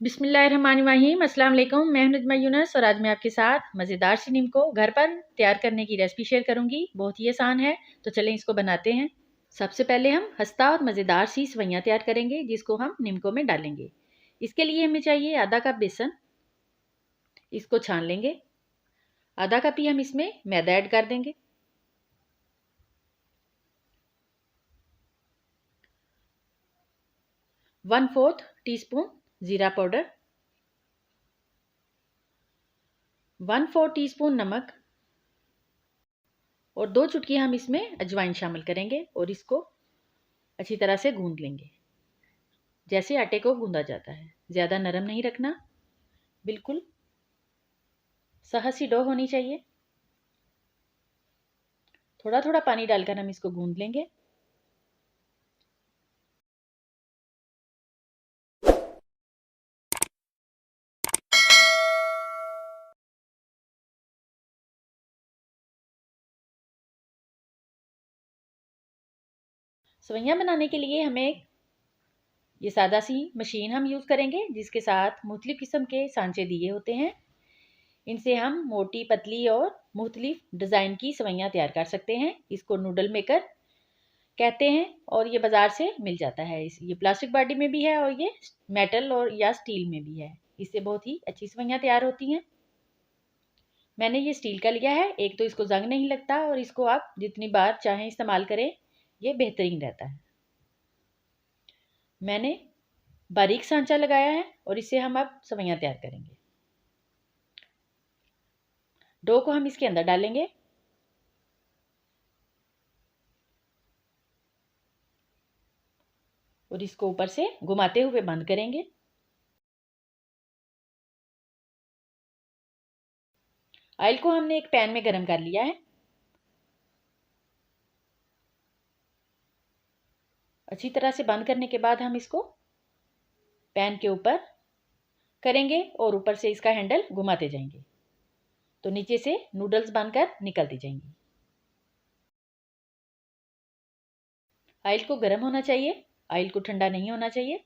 बिस्मिल्लाहिर्रहमानिर्रहीम। अस्सलाम वालेकुम। मैं हूं नजमा यूनस और आज मैं आपके साथ मज़ेदार सी नीम को घर पर तैयार करने की रेसिपी शेयर करूंगी। बहुत ही आसान है, तो चलें इसको बनाते हैं। सबसे पहले हम खस्ता और मज़ेदार सी सवैयाँ तैयार करेंगे जिसको हम नीमको में डालेंगे। इसके लिए हमें चाहिए आधा कप बेसन, इसको छान लेंगे। आधा कप ही हम इसमें मैदा ऐड कर देंगे। वन फोर्थ टी स्पून ज़ीरा पाउडर, 1/4 टीस्पून नमक और 2 चुटकी हम इसमें अजवाइन शामिल करेंगे और इसको अच्छी तरह से गूंद लेंगे, जैसे आटे को गूंदा जाता है। ज़्यादा नरम नहीं रखना, बिल्कुल सहज सी डो होनी चाहिए। थोड़ा थोड़ा पानी डालकर हम इसको गूंद लेंगे। सवैयाँ बनाने के लिए हमें ये सादा सी मशीन हम यूज़ करेंगे जिसके साथ मुख्तलिफ़ किस्म के सांचे दिए होते हैं। इनसे हम मोटी, पतली और मुख्तलिफ डिज़ाइन की सवैयाँ तैयार कर सकते हैं। इसको नूडल मेकर कहते हैं और ये बाज़ार से मिल जाता है। ये प्लास्टिक बॉडी में भी है और ये मेटल और या स्टील में भी है। इससे बहुत ही अच्छी सवैयाँ तैयार होती हैं। मैंने ये स्टील का लिया है। एक तो इसको जंग नहीं लगता और इसको आप जितनी बार चाहें इस्तेमाल करें, ये बेहतरीन रहता है। मैंने बारीक सांचा लगाया है और इससे हम अब सवैयाँ तैयार करेंगे। डो को हम इसके अंदर डालेंगे और इसको ऊपर से घुमाते हुए बंद करेंगे। ऑयल को हमने एक पैन में गरम कर लिया है। अच्छी तरह से बंद करने के बाद हम इसको पैन के ऊपर करेंगे और ऊपर से इसका हैंडल घुमाते जाएंगे तो नीचे से नूडल्स बनकर निकलती जाएंगी। ऑयल को गर्म होना चाहिए, ऑयल को ठंडा नहीं होना चाहिए,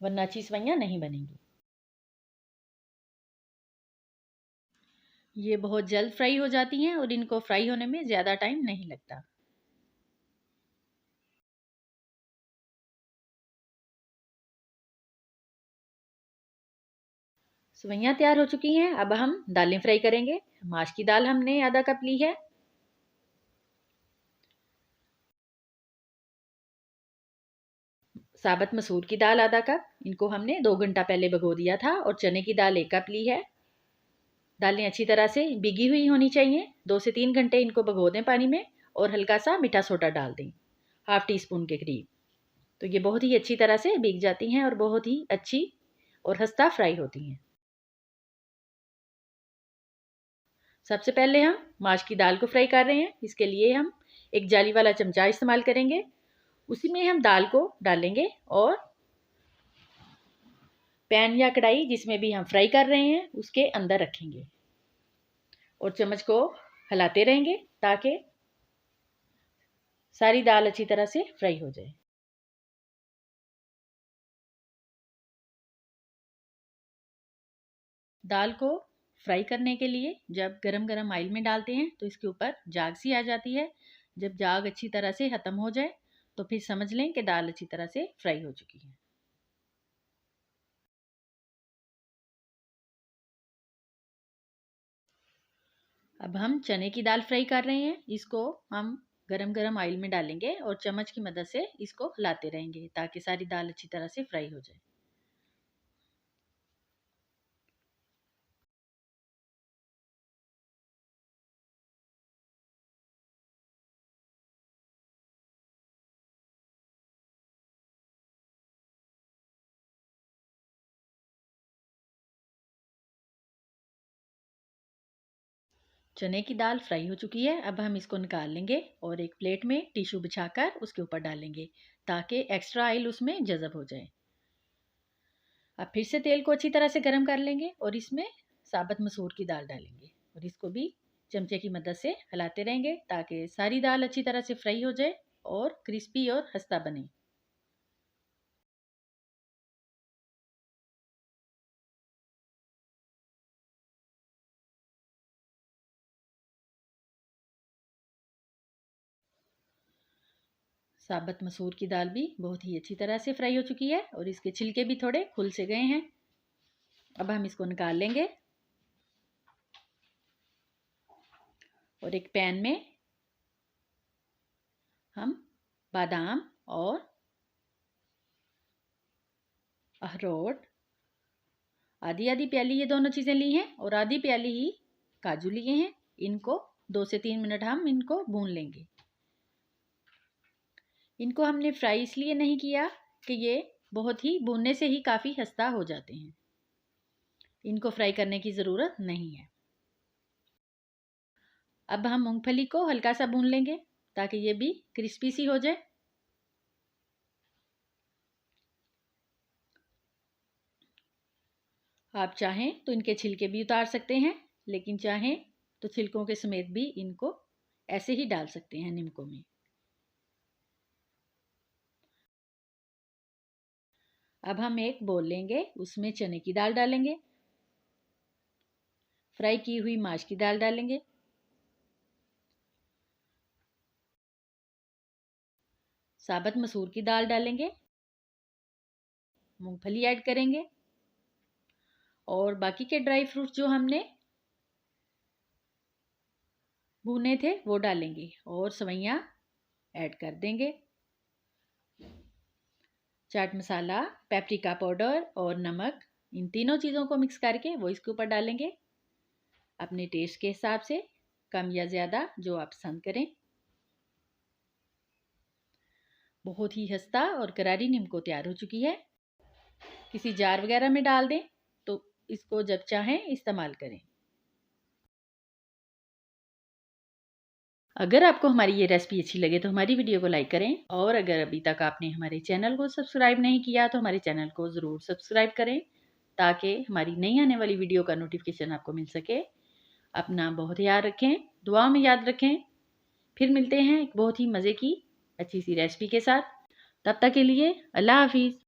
वरना अच्छी सवैयाँ नहीं बनेंगी। ये बहुत जल्द फ्राई हो जाती हैं और इनको फ्राई होने में ज़्यादा टाइम नहीं लगता। सवैयाँ तैयार हो चुकी हैं। अब हम दालें फ्राई करेंगे। माश की दाल हमने आधा कप ली है। साबुत मसूर की दाल आधा कप, इनको हमने 2 घंटा पहले भिगो दिया था। और चने की दाल 1 कप ली है। दालें अच्छी तरह से भीगी हुई होनी चाहिए। 2 से 3 घंटे इनको भिगो दें पानी में और हल्का सा मीठा सोडा डाल दें, हाफ टी स्पून के करीब। तो ये बहुत ही अच्छी तरह से भीग जाती हैं और बहुत ही अच्छी और खस्ता फ्राई होती हैं। सबसे पहले हम माश की दाल को फ्राई कर रहे हैं। इसके लिए हम एक जाली वाला चमचा इस्तेमाल करेंगे। उसी में हम दाल को डालेंगे और पैन या कढ़ाई जिसमें भी हम फ्राई कर रहे हैं उसके अंदर रखेंगे और चम्मच को हिलाते रहेंगे ताकि सारी दाल अच्छी तरह से फ्राई हो जाए। दाल को फ्राई करने के लिए जब गरम गरम ऑयल में डालते हैं तो इसके ऊपर जाग सी आ जाती है। जब जाग अच्छी तरह से ख़त्म हो जाए तो फिर समझ लें कि दाल अच्छी तरह से फ्राई हो चुकी है। अब हम चने की दाल फ्राई कर रहे हैं। इसको हम गरम गरम ऑयल में डालेंगे और चम्मच की मदद से इसको हिलाते रहेंगे ताकि सारी दाल अच्छी तरह से फ्राई हो जाए। चने की दाल फ्राई हो चुकी है। अब हम इसको निकाल लेंगे और एक प्लेट में टिश्यू बिछाकर उसके ऊपर डालेंगे ताकि एक्स्ट्रा ऑयल उसमें जज़ब हो जाए। अब फिर से तेल को अच्छी तरह से गर्म कर लेंगे और इसमें साबुत मसूर की दाल डालेंगे और इसको भी चमचे की मदद से हिलाते रहेंगे ताकि सारी दाल अच्छी तरह से फ्राई हो जाए और क्रिस्पी और खस्ता बने। साबुत मसूर की दाल भी बहुत ही अच्छी तरह से फ्राई हो चुकी है और इसके छिलके भी थोड़े खुल से गए हैं। अब हम इसको निकाल लेंगे और एक पैन में हम बादाम और अखरोट आधी आधी प्याली ये दोनों चीज़ें ली हैं और आधी प्याली ही काजू लिए हैं। इनको 2 से 3 मिनट हम इनको भून लेंगे। इनको हमने फ्राई इसलिए नहीं किया कि ये बहुत ही भूनने से ही काफ़ी खस्ता हो जाते हैं। इनको फ्राई करने की ज़रूरत नहीं है। अब हम मूंगफली को हल्का सा भून लेंगे ताकि ये भी क्रिस्पी सी हो जाए। आप चाहें तो इनके छिलके भी उतार सकते हैं, लेकिन चाहें तो छिलकों के समेत भी इनको ऐसे ही डाल सकते हैं निमकों में। अब हम एक बोल लेंगे, उसमें चने की दाल डालेंगे, फ्राई की हुई माश की दाल डालेंगे, साबुत मसूर की दाल डालेंगे, मूंगफली ऐड करेंगे और बाकी के ड्राई फ्रूट्स जो हमने भुने थे वो डालेंगे और सवैयाँ ऐड कर देंगे। चाट मसाला, पेपरिका पाउडर और नमक, इन तीनों चीज़ों को मिक्स करके वो इसके ऊपर डालेंगे अपने टेस्ट के हिसाब से, कम या ज़्यादा जो आप पसंद करें। बहुत ही खस्ता और करारी निम्को तैयार हो चुकी है। किसी जार वगैरह में डाल दें तो इसको जब चाहें इस्तेमाल करें। अगर आपको हमारी ये रेसिपी अच्छी लगे तो हमारी वीडियो को लाइक करें और अगर अभी तक आपने हमारे चैनल को सब्सक्राइब नहीं किया तो हमारे चैनल को ज़रूर सब्सक्राइब करें ताकि हमारी नई आने वाली वीडियो का नोटिफिकेशन आपको मिल सके। अपना बहुत याद रखें, दुआ में याद रखें। फिर मिलते हैं एक बहुत ही मज़े की अच्छी सी रेसिपी के साथ। तब तक के लिए अल्लाह हाफिज़।